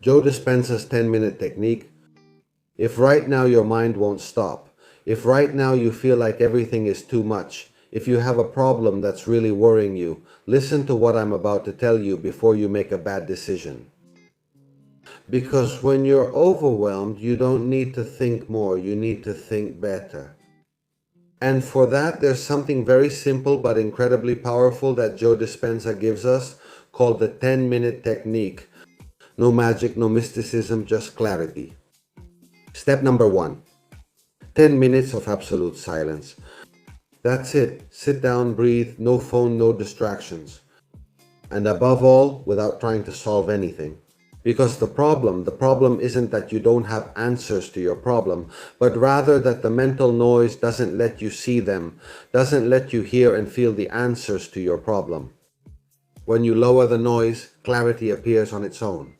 Joe Dispenza's 10-minute technique. If right now your mind won't stop, if right now you feel like everything is too much, if you have a problem that's really worrying you, listen to what I'm about to tell you before you make a bad decision. Because when you're overwhelmed, you don't need to think more, you need to think better. And for that, there's something very simple but incredibly powerful that Joe Dispenza gives us called the 10-minute technique. No magic, no mysticism, just clarity. Step number 1, 10 minutes of absolute silence. That's it. Sit down, breathe, no phone, no distractions. And above all, without trying to solve anything. Because the problem isn't that you don't have answers to your problem, but rather that the mental noise doesn't let you see them, doesn't let you hear and feel the answers to your problem. When you lower the noise, clarity appears on its own.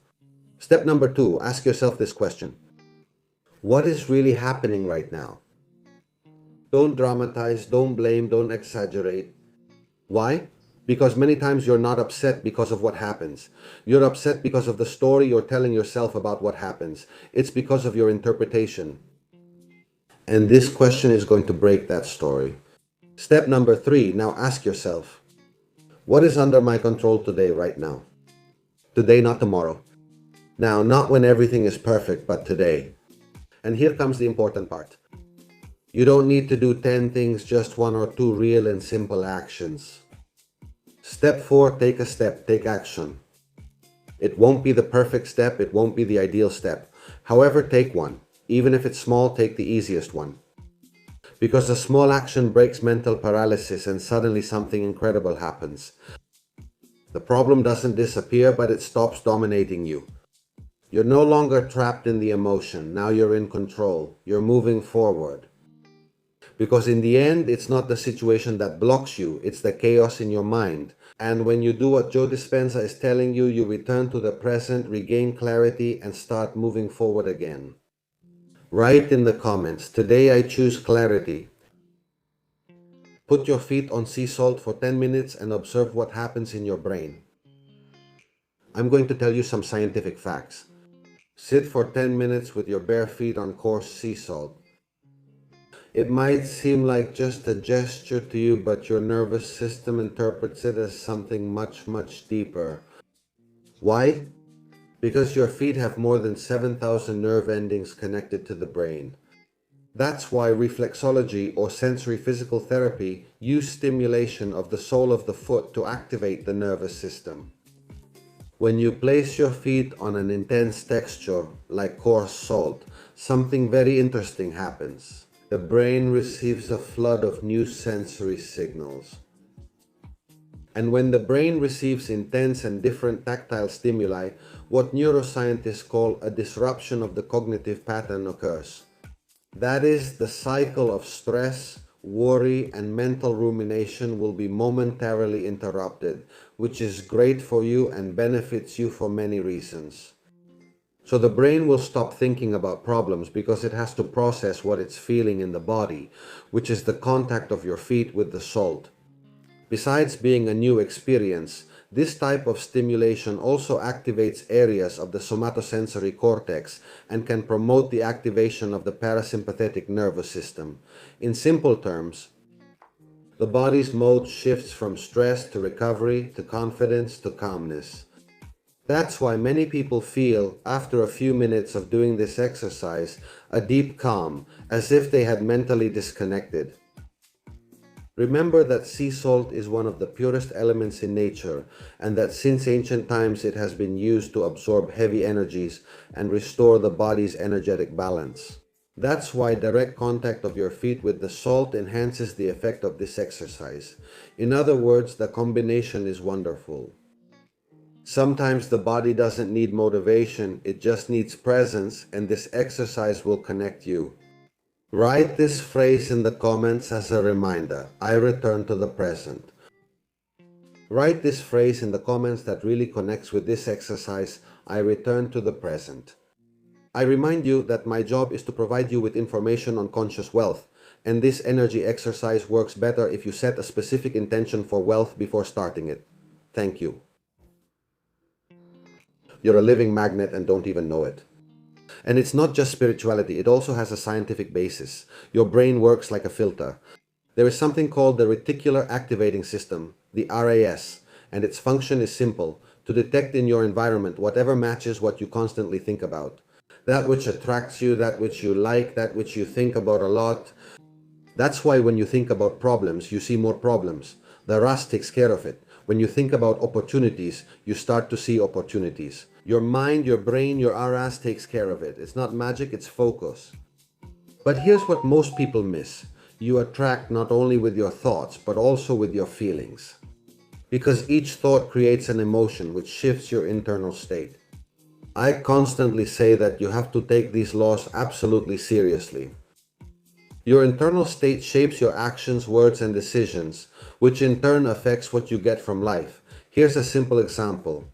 Step number 2, ask yourself this question. What is really happening right now? Don't dramatize, don't blame, don't exaggerate. Why? Because many times you're not upset because of what happens. You're upset because of the story you're telling yourself about what happens. It's because of your interpretation. And this question is going to break that story. Step number 3, now ask yourself, what is under my control today, right now? Today, not tomorrow. Now, not when everything is perfect, but today. And here comes the important part. You don't need to do 10 things, just 1 or 2 real and simple actions. Step 4, take a step, take action. It won't be the perfect step, it won't be the ideal step. However, take one. Even if it's small, take the easiest one. Because a small action breaks mental paralysis and suddenly something incredible happens. The problem doesn't disappear, but it stops dominating you. You're no longer trapped in the emotion, now you're in control. You're moving forward. Because in the end, it's not the situation that blocks you, it's the chaos in your mind. And when you do what Joe Dispenza is telling you, you return to the present, regain clarity, and start moving forward again. Write in the comments, today I choose clarity. Put your feet on sea salt for 10 minutes and observe what happens in your brain. I'm going to tell you some scientific facts. Sit for 10 minutes with your bare feet on coarse sea salt. It might seem like just a gesture to you, but your nervous system interprets it as something much, much deeper. Why? Because your feet have more than 7,000 nerve endings connected to the brain. That's why reflexology or sensory physical therapy use stimulation of the sole of the foot to activate the nervous system. When you place your feet on an intense texture like coarse salt, something very interesting happens. The brain receives a flood of new sensory signals. And when the brain receives intense and different tactile stimuli, what neuroscientists call a disruption of the cognitive pattern occurs. That is, the cycle of stress, worry, and mental rumination will be momentarily interrupted, which is great for you and benefits you for many reasons. So the brain will stop thinking about problems because it has to process what it's feeling in the body, which is the contact of your feet with the salt. Besides being a new experience, this type of stimulation also activates areas of the somatosensory cortex and can promote the activation of the parasympathetic nervous system. In simple terms, the body's mode shifts from stress to recovery to confidence to calmness. That's why many people feel, after a few minutes of doing this exercise, a deep calm, as if they had mentally disconnected. Remember that sea salt is one of the purest elements in nature, and that since ancient times it has been used to absorb heavy energies and restore the body's energetic balance. That's why direct contact of your feet with the salt enhances the effect of this exercise. In other words, the combination is wonderful. Sometimes the body doesn't need motivation, it just needs presence, and this exercise will connect you. Write this phrase in the comments as a reminder. I return to the present. Write this phrase in the comments that really connects with this exercise. I return to the present. I remind you that my job is to provide you with information on conscious wealth, and this energy exercise works better if you set a specific intention for wealth before starting it. Thank you. You're a living magnet and don't even know it. And it's not just spirituality, it also has a scientific basis. Your brain works like a filter. There is something called the reticular activating system, the RAS, and its function is simple: to detect in your environment whatever matches what you constantly think about. That which attracts you, that which you like, that which you think about a lot. That's why when you think about problems, you see more problems. The RAS takes care of it. When you think about opportunities, you start to see opportunities. Your mind, your brain, your RAS takes care of it. It's not magic, it's focus. But here's what most people miss. You attract not only with your thoughts, but also with your feelings. Because each thought creates an emotion which shifts your internal state. I constantly say that you have to take these laws absolutely seriously. Your internal state shapes your actions, words, and decisions, which in turn affects what you get from life. Here's a simple example.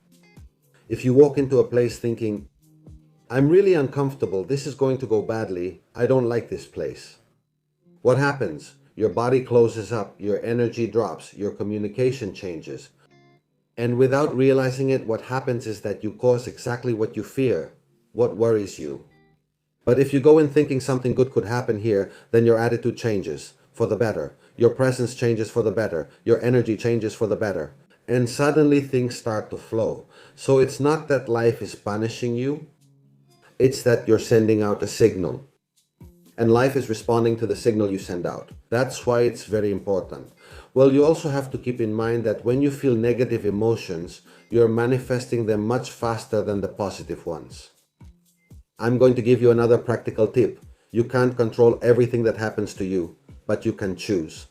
If you walk into a place thinking, I'm really uncomfortable, this is going to go badly, I don't like this place. What happens? Your body closes up, your energy drops, your communication changes. And without realizing it, what happens is that you cause exactly what you fear, what worries you. But if you go in thinking something good could happen here, then your attitude changes for the better. Your presence changes for the better. Your energy changes for the better. And suddenly things start to flow. So it's not that life is punishing you, it's that you're sending out a signal. And life is responding to the signal you send out. That's why it's very important. Well, you also have to keep in mind that when you feel negative emotions, you're manifesting them much faster than the positive ones. I'm going to give you another practical tip. You can't control everything that happens to you, but you can choose.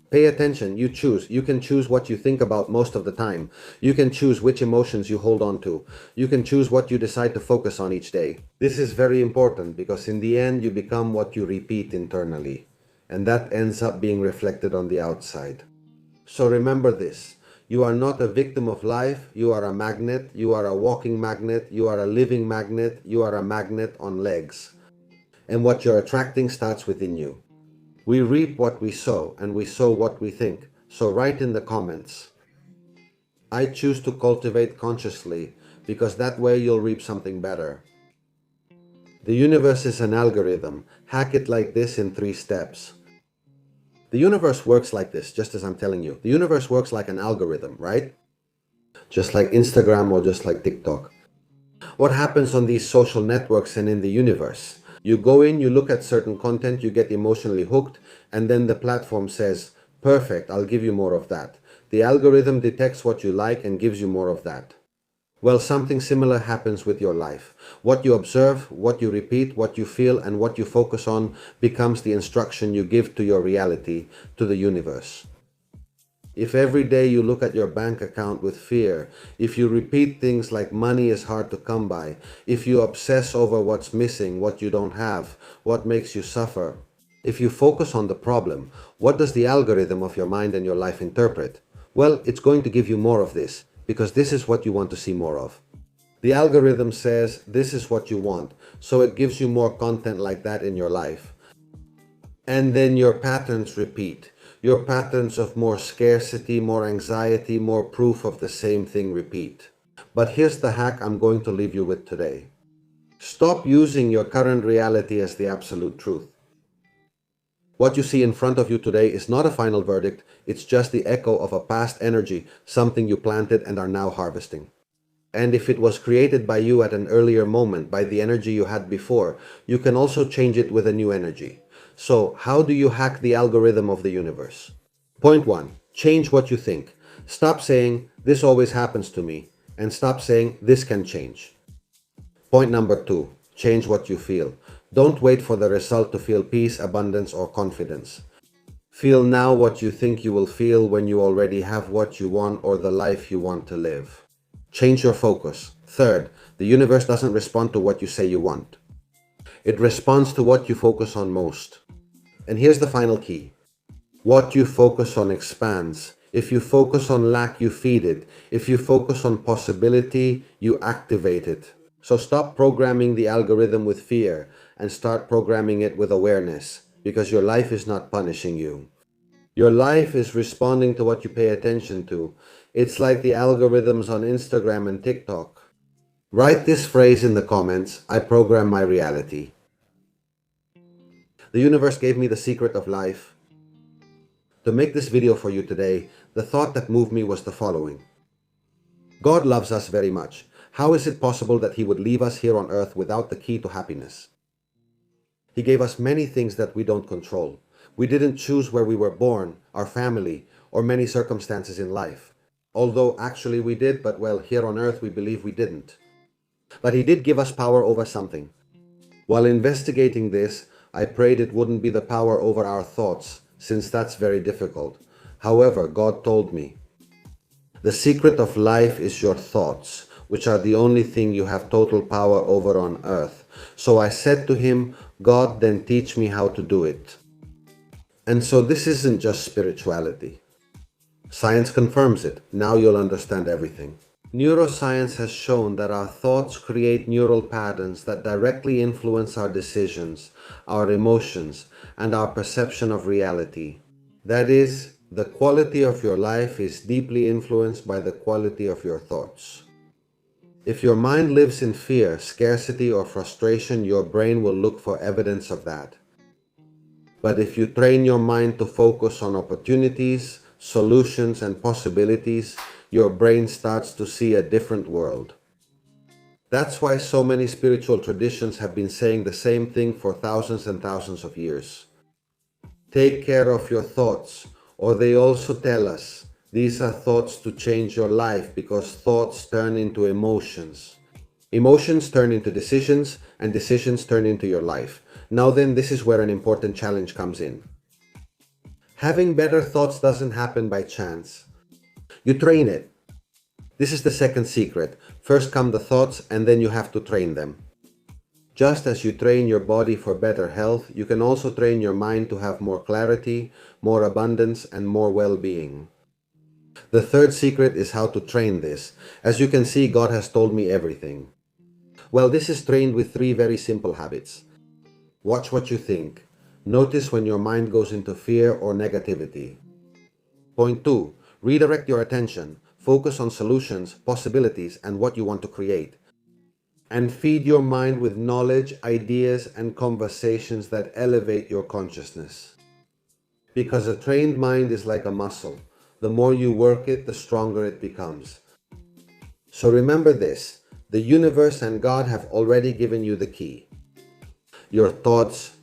Pay attention, you choose. You can choose what you think about most of the time. You can choose which emotions you hold on to. You can choose what you decide to focus on each day. This is very important because in the end you become what you repeat internally, and that ends up being reflected on the outside. So remember this. You are not a victim of life. You are a magnet. You are a walking magnet. You are a living magnet. You are a magnet on legs. And what you're attracting starts within you. We reap what we sow, and we sow what we think. So write in the comments, I choose to cultivate consciously, because that way you'll reap something better. The universe is an algorithm. Hack it like this in 3 steps. The universe works like this, just as I'm telling you. The universe works like an algorithm, right? Just like Instagram or just like TikTok. What happens on these social networks and in the universe? You go in, you look at certain content, you get emotionally hooked, and then the platform says, perfect, I'll give you more of that. The algorithm detects what you like and gives you more of that. Well, something similar happens with your life. What you observe, what you repeat, what you feel, and what you focus on becomes the instruction you give to your reality, to the universe. If every day you look at your bank account with fear, if you repeat things like money is hard to come by, if you obsess over what's missing, what you don't have, what makes you suffer, if you focus on the problem, what does the algorithm of your mind and your life interpret? Well, it's going to give you more of this, because this is what you want to see more of. The algorithm says this is what you want, so it gives you more content like that in your life. And then your patterns repeat. Your patterns of more scarcity, more anxiety, more proof of the same thing repeat. But here's the hack I'm going to leave you with today. Stop using your current reality as the absolute truth. What you see in front of you today is not a final verdict, it's just the echo of a past energy, something you planted and are now harvesting. And if it was created by you at an earlier moment, by the energy you had before, you can also change it with a new energy. So, how do you hack the algorithm of the universe? Point 1. Change what you think. Stop saying, this always happens to me, and stop saying, this can change. Point number 2. Change what you feel. Don't wait for the result to feel peace, abundance, or confidence. Feel now what you think you will feel when you already have what you want or the life you want to live. Change your focus. Third, the universe doesn't respond to what you say you want. It responds to what you focus on most. And here's the final key. What you focus on expands. If you focus on lack, you feed it. If you focus on possibility, you activate it. So stop programming the algorithm with fear and start programming it with awareness, because your life is not punishing you. Your life is responding to what you pay attention to. It's like the algorithms on Instagram and TikTok. Write this phrase in the comments: I program my reality. The universe gave me the secret of life. To make this video for you today, the thought that moved me was the following. God loves us very much. How is it possible that He would leave us here on earth without the key to happiness? He gave us many things that we don't control. We didn't choose where we were born, our family, or many circumstances in life. Although actually we did, but well, here on earth we believe we didn't. But He did give us power over something. While investigating this, I prayed it wouldn't be the power over our thoughts, since that's very difficult. However, God told me, the secret of life is your thoughts, which are the only thing you have total power over on earth. So I said to Him, God, then teach me how to do it. And so this isn't just spirituality. Science confirms it. Now you'll understand everything. Neuroscience has shown that our thoughts create neural patterns that directly influence our decisions, our emotions, and our perception of reality. That is, the quality of your life is deeply influenced by the quality of your thoughts. If your mind lives in fear, scarcity, or frustration, your brain will look for evidence of that. But if you train your mind to focus on opportunities, solutions, and possibilities, your brain starts to see a different world. That's why so many spiritual traditions have been saying the same thing for thousands and thousands of years. Take care of your thoughts, or they also tell us, these are thoughts to change your life because thoughts turn into emotions. Emotions turn into decisions, and decisions turn into your life. Now then, this is where an important challenge comes in. Having better thoughts doesn't happen by chance. You train it. This is the second secret. First come the thoughts, and then you have to train them. Just as you train your body for better health, you can also train your mind to have more clarity, more abundance, and more well-being. The third secret is how to train this. As you can see, God has told me everything. Well, this is trained with 3 very simple habits. Watch what you think. Notice when your mind goes into fear or negativity. Point 2. Redirect your attention. Focus on solutions, possibilities, and what you want to create. And feed your mind with knowledge, ideas, and conversations that elevate your consciousness. Because a trained mind is like a muscle. The more you work it, the stronger it becomes. So remember this, the universe and God have already given you the key. Your thoughts.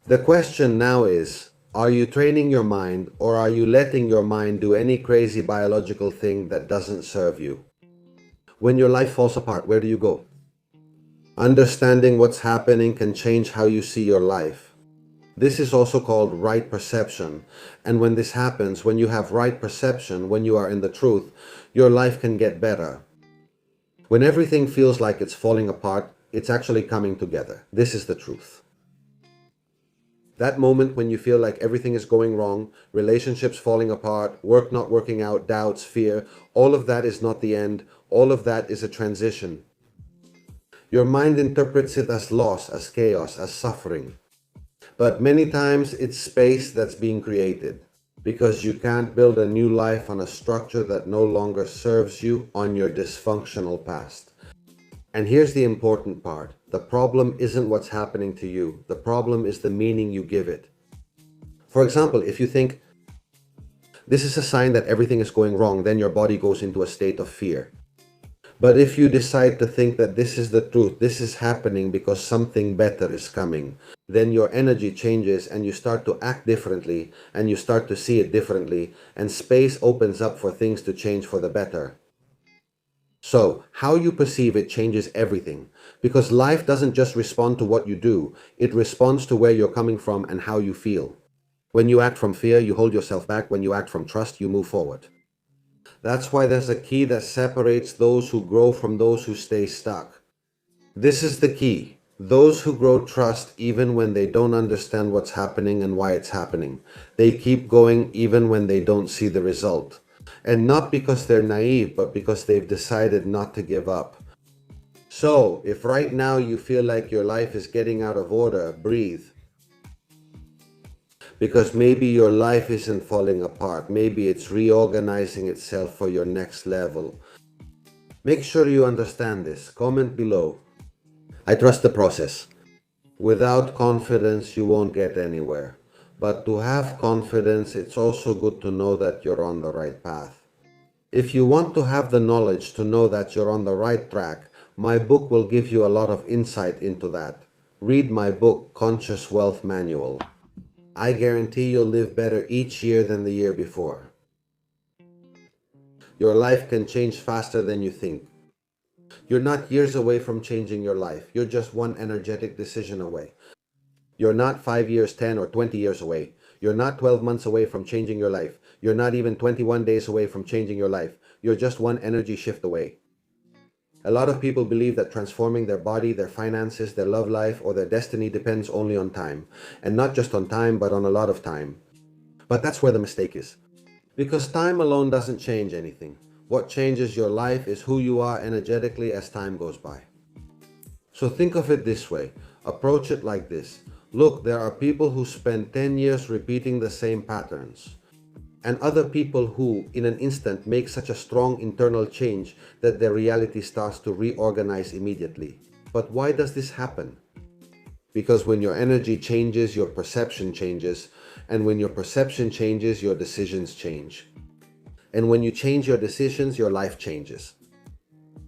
The question now is, are you training your mind, or are you letting your mind do any crazy biological thing that doesn't serve you? When your life falls apart, where do you go? Understanding what's happening can change how you see your life. This is also called right perception. And when this happens, when you have right perception, when you are in the truth, your life can get better. When everything feels like it's falling apart, it's actually coming together. This is the truth. That moment when you feel like everything is going wrong, relationships falling apart, work not working out, doubts, fear, all of that is not the end. All of that is a transition. Your mind interprets it as loss, as chaos, as suffering. But many times it's space that's being created, because you can't build a new life on a structure that no longer serves you on your dysfunctional past. And here's the important part. The problem isn't what's happening to you. The problem is the meaning you give it. For example, if you think, this is a sign that everything is going wrong, then your body goes into a state of fear. But if you decide to think that this is the truth, this is happening because something better is coming, then your energy changes and you start to act differently and you start to see it differently, and space opens up for things to change for the better. So, how you perceive it changes everything, because life doesn't just respond to what you do, it responds to where you're coming from and how you feel. When you act from fear, you hold yourself back. When you act from trust, you move forward. That's why there's a key that separates those who grow from those who stay stuck. This is the key. Those who grow trust even when they don't understand what's happening and why it's happening. They keep going even when they don't see the result. And not because they're naive, but because they've decided not to give up. So, if right now you feel like your life is getting out of order, breathe. Because maybe your life isn't falling apart. Maybe it's reorganizing itself for your next level. Make sure you understand this. Comment below. I trust the process. Without confidence, you won't get anywhere. But to have confidence, it's also good to know that you're on the right path. If you want to have the knowledge to know that you're on the right track, my book will give you a lot of insight into that. Read my book, Conscious Wealth Manual. I guarantee you'll live better each year than the year before. Your life can change faster than you think. You're not years away from changing your life. You're just one energetic decision away. You're not 5 years, 10 or 20 years away. You're not 12 months away from changing your life. You're not even 21 days away from changing your life. You're just one energy shift away. A lot of people believe that transforming their body, their finances, their love life, or their destiny depends only on time. And not just on time, but on a lot of time. But that's where the mistake is. Because time alone doesn't change anything. What changes your life is who you are energetically as time goes by. So think of it this way. Approach it like this. Look, there are people who spend 10 years repeating the same patterns. And other people who, in an instant, make such a strong internal change that their reality starts to reorganize immediately. But why does this happen? Because when your energy changes, your perception changes. And when your perception changes, your decisions change. And when you change your decisions, your life changes.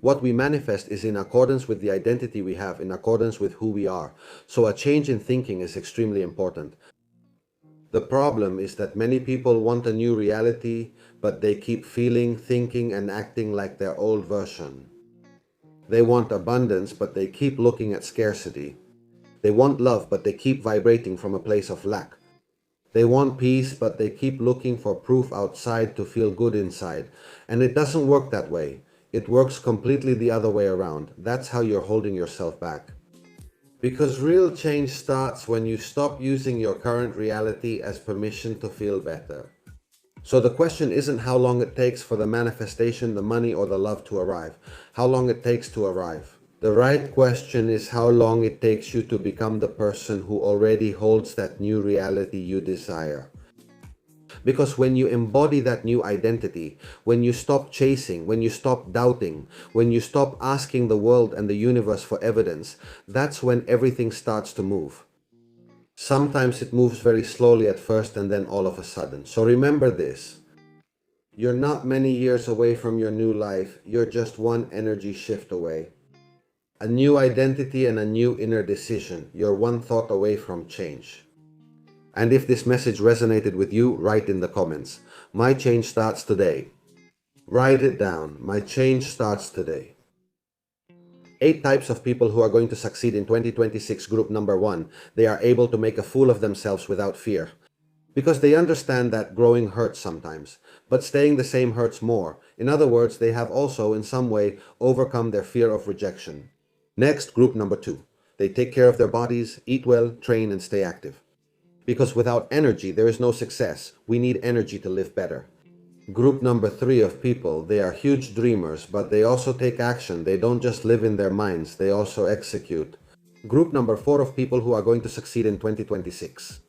What we manifest is in accordance with the identity we have, in accordance with who we are. So a change in thinking is extremely important. The problem is that many people want a new reality, but they keep feeling, thinking, and acting like their old version. They want abundance, but they keep looking at scarcity. They want love, but they keep vibrating from a place of lack. They want peace, but they keep looking for proof outside to feel good inside. And it doesn't work that way. It works completely the other way around. That's how you're holding yourself back. Because real change starts when you stop using your current reality as permission to feel better. So the question isn't how long it takes for the manifestation, the money, or the love to arrive. How long it takes to arrive. The right question is how long it takes you to become the person who already holds that new reality you desire. Because when you embody that new identity, when you stop chasing, when you stop doubting, when you stop asking the world and the universe for evidence, that's when everything starts to move. Sometimes it moves very slowly at first and then all of a sudden. So remember this. You're not many years away from your new life. You're just one energy shift away. A new identity and a new inner decision. You're one thought away from change. And if this message resonated with you, write in the comments. My change starts today. Write it down. My change starts today. 8 types of people who are going to succeed in 2026. Group number 1. They are able to make a fool of themselves without fear. Because they understand that growing hurts sometimes, but staying the same hurts more. In other words, they have also in some way overcome their fear of rejection. Next, group number 2. They take care of their bodies, eat well, train, and stay active. Because without energy, there is no success. We need energy to live better. Group number 3 of people, they are huge dreamers, but they also take action. They don't just live in their minds, they also execute. Group number 4 of people who are going to succeed in 2026.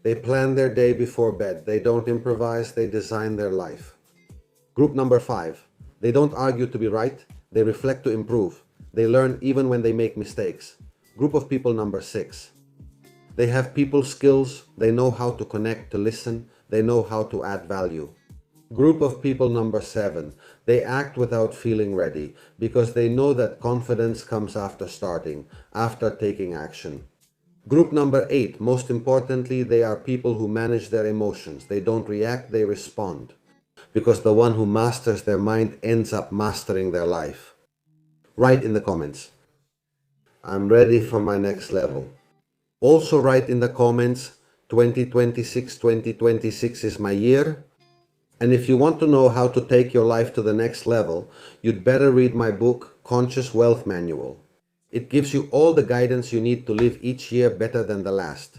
They plan their day before bed. They don't improvise, they design their life. Group number 5. They don't argue to be right, they reflect to improve. They learn even when they make mistakes. Group of people number 6. They have people skills, they know how to connect, to listen, they know how to add value. Group of people number 7. They act without feeling ready because they know that confidence comes after starting, after taking action. Group number 8. Most importantly, they are people who manage their emotions. They don't react, they respond. Because the one who masters their mind ends up mastering their life. Write in the comments. I'm ready for my next level. Also write in the comments, 2026 is my year. And if you want to know how to take your life to the next level, you'd better read my book, Conscious Wealth Manual. It gives you all the guidance you need to live each year better than the last.